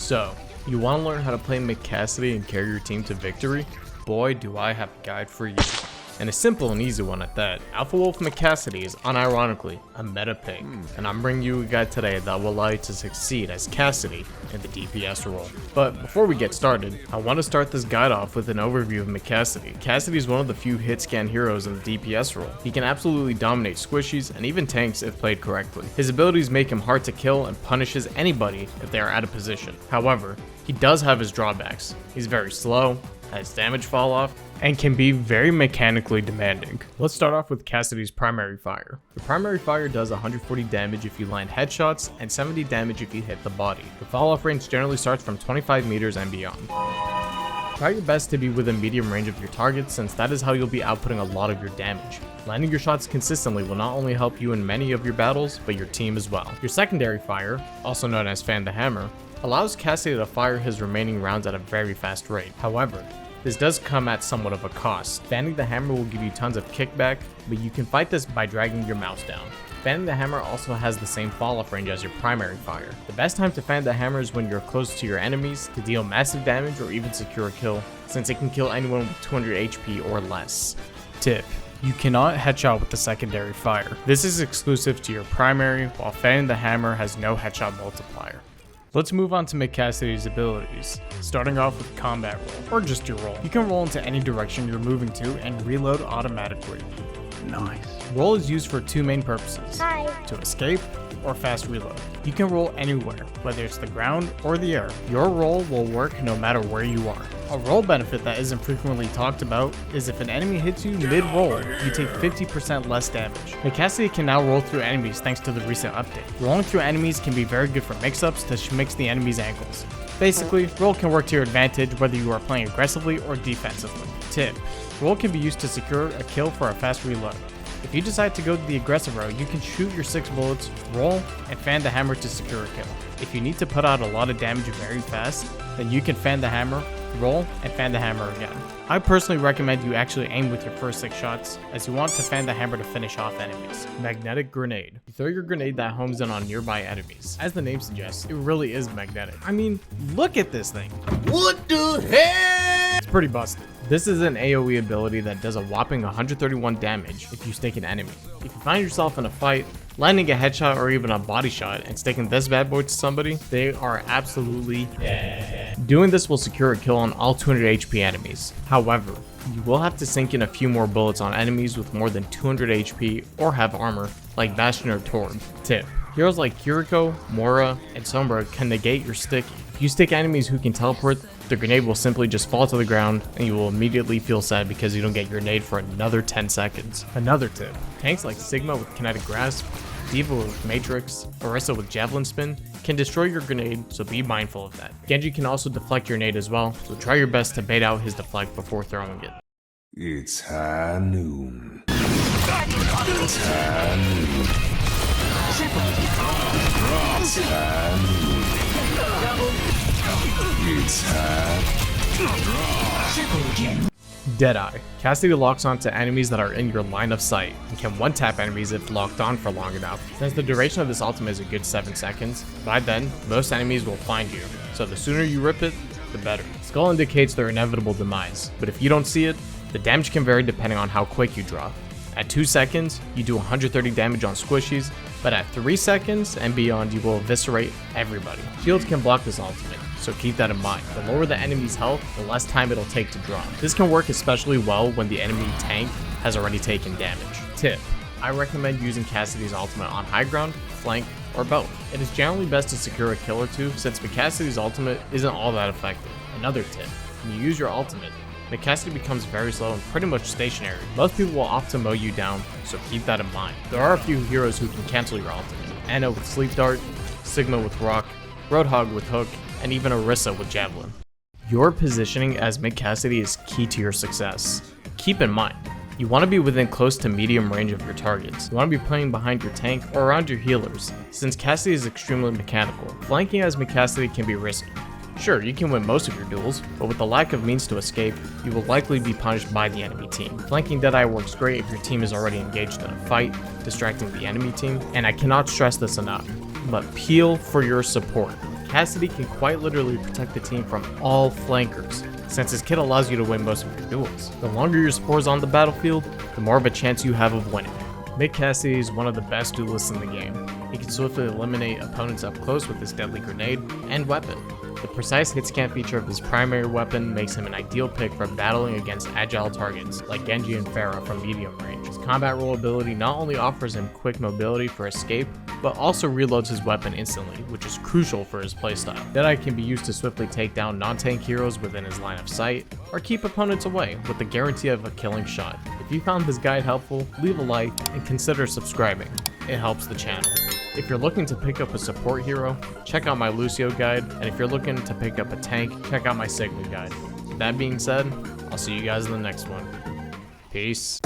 So, you want to learn how to play McCassidy and carry your team to victory? Boy, do I have a guide for you. And a simple and easy one at that. Alpha Wolf McCassidy is unironically a meta pick, and I'm bringing you a guide today that will allow you to succeed as Cassidy in the DPS role. But before we get started, I want to start this guide off with an overview of McCassidy. Cassidy is one of the few hit scan heroes in the DPS role. He can absolutely dominate squishies and even tanks if played correctly. His abilities make him hard to kill and punishes anybody if they are out of position. However, he does have his drawbacks. He's very slow, has damage fall off, and can be very mechanically demanding. Let's start off with Cassidy's primary fire. The primary fire does 140 damage if you land headshots and 70 damage if you hit the body. The fall off range generally starts from 25 meters and beyond. Try your best to be within medium range of your target, since that is how you'll be outputting a lot of your damage. Landing your shots consistently will not only help you in many of your battles, but your team as well. Your secondary fire, also known as Fan the Hammer, allows Cassidy to fire his remaining rounds at a very fast rate. However, this does come at somewhat of a cost. Fanning the hammer will give you tons of kickback, but you can fight this by dragging your mouse down. Fanning the hammer also has the same fall off range as your primary fire. The best time to fan the hammer is when you're close to your enemies to deal massive damage or even secure a kill, since it can kill anyone with 200 HP or less. Tip: you cannot headshot with the secondary fire. This is exclusive to your primary, while fanning the hammer has no headshot multiplier. Let's move on to McCassidy's abilities, starting off with combat roll, or just your roll. You can roll into any direction you're moving to and reload automatically. Nice. Roll is used for two main purposes: to escape or fast reload. You can roll anywhere, whether it's the ground or the air. Your roll will work no matter where you are. A roll benefit that isn't frequently talked about is if an enemy hits you mid-roll, you take 50% less damage. McCassidy can now roll through enemies thanks to the recent update. Rolling through enemies can be very good for mix-ups to mix the enemy's ankles. Basically, roll can work to your advantage whether you are playing aggressively or defensively. Tip: roll can be used to secure a kill for a fast reload. If you decide to go the aggressive route, you can shoot your 6 bullets, roll, and fan the hammer to secure a kill. If you need to put out a lot of damage very fast, then you can fan the hammer, roll, and fan the hammer again. I personally recommend you actually aim with your first 6 shots, as you want to fan the hammer to finish off enemies. Magnetic grenade. You throw your grenade that homes in on nearby enemies. As the name suggests, it really is magnetic. I mean, look at this thing. What the heck? It's pretty busted. This is an AoE ability that does a whopping 131 damage if you stake an enemy. If you find yourself in a fight, landing a headshot or even a body shot and sticking this bad boy to somebody, they are absolutely dead. Doing this will secure a kill on all 200 HP enemies. However, you will have to sink in a few more bullets on enemies with more than 200 HP or have armor, like Bastion or Torb. Tip: heroes like Kiriko, Mora, and Sombra can negate your sticky. If you stick enemies who can teleport, the grenade will simply just fall to the ground and you will immediately feel sad because you don't get your grenade for another 10 seconds. Another tip: tanks like Sigma with Kinetic Grasp, Diva with Matrix, Orisa with Javelin Spin can destroy your grenade, so be mindful of that. Genji can also deflect your nade as well, so try your best to bait out his deflect before throwing it. It's high noon. It's high noon. It's high noon. It's high. Deadeye. Cassidy locks onto enemies that are in your line of sight and can one-tap enemies if locked on for long enough. Since the duration of this ultimate is a good 7 seconds, by then, most enemies will find you, so the sooner you rip it, the better. Skull indicates their inevitable demise, but if you don't see it, the damage can vary depending on how quick you draw. At 2 seconds, you do 130 damage on squishies, but at 3 seconds and beyond, you will eviscerate everybody. Shields can block this ultimate, so keep that in mind. The lower the enemy's health, the less time it'll take to draw. This can work especially well when the enemy tank has already taken damage. Tip: I recommend using Cassidy's ultimate on high ground, flank, or both. It is generally best to secure a kill or two, since McCassidy's ultimate isn't all that effective. Another tip: when you use your ultimate, McCassidy becomes very slow and pretty much stationary. Most people will opt to mow you down, so keep that in mind. There are a few heroes who can cancel your ultimate. Anna with Sleep Dart, Sigma with Rock, Roadhog with Hook, and even Orisa with Javelin. Your positioning as McCassidy is key to your success. Keep in mind, you want to be within close to medium range of your targets. You want to be playing behind your tank or around your healers, since Cassidy is extremely mechanical. Flanking as McCassidy can be risky. Sure, you can win most of your duels, but with the lack of means to escape, you will likely be punished by the enemy team. Flanking Deadeye works great if your team is already engaged in a fight, distracting the enemy team, and I cannot stress this enough, but peel for your support. Cassidy can quite literally protect the team from all flankers, since his kit allows you to win most of your duels. The longer your spores on the battlefield, the more of a chance you have of winning. McCassidy is one of the best duelists in the game. He can swiftly eliminate opponents up close with his deadly grenade and weapon. The precise hit scan feature of his primary weapon makes him an ideal pick for battling against agile targets like Genji and Pharah from medium range. His combat roll ability not only offers him quick mobility for escape, but also reloads his weapon instantly, which is crucial for his playstyle. Deadeye can be used to swiftly take down non-tank heroes within his line of sight, or keep opponents away with the guarantee of a killing shot. If you found this guide helpful, leave a like and consider subscribing. It helps the channel. If you're looking to pick up a support hero, check out my Lucio guide, and if you're looking to pick up a tank, check out my Sigma guide. That being said, I'll see you guys in the next one. Peace.